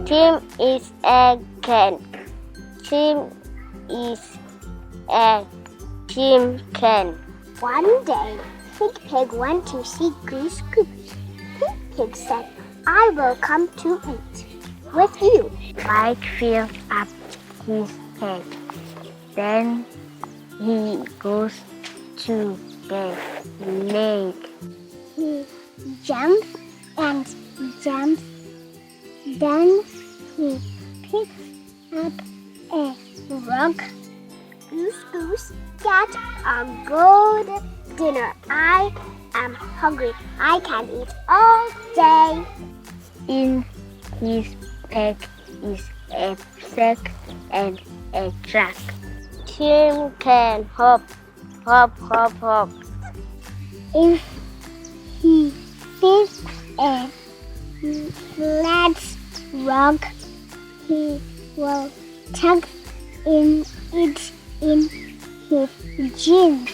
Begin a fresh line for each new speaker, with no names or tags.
Tim is a can. Tim is a Tim can.
One day, Pig went to see Goose. Pig said, I will come to eat with you.
Mike filled up his head. Then he goes to the lake.
He jumps and jumps. Then he picks up a rock. Goose, get a good dinner. I am hungry. I can eat all day.
In his pack is a sack and a truck. Tim can hop, hop, hop, hop.
If he picks a flat rock, he will tuck it in his jeans.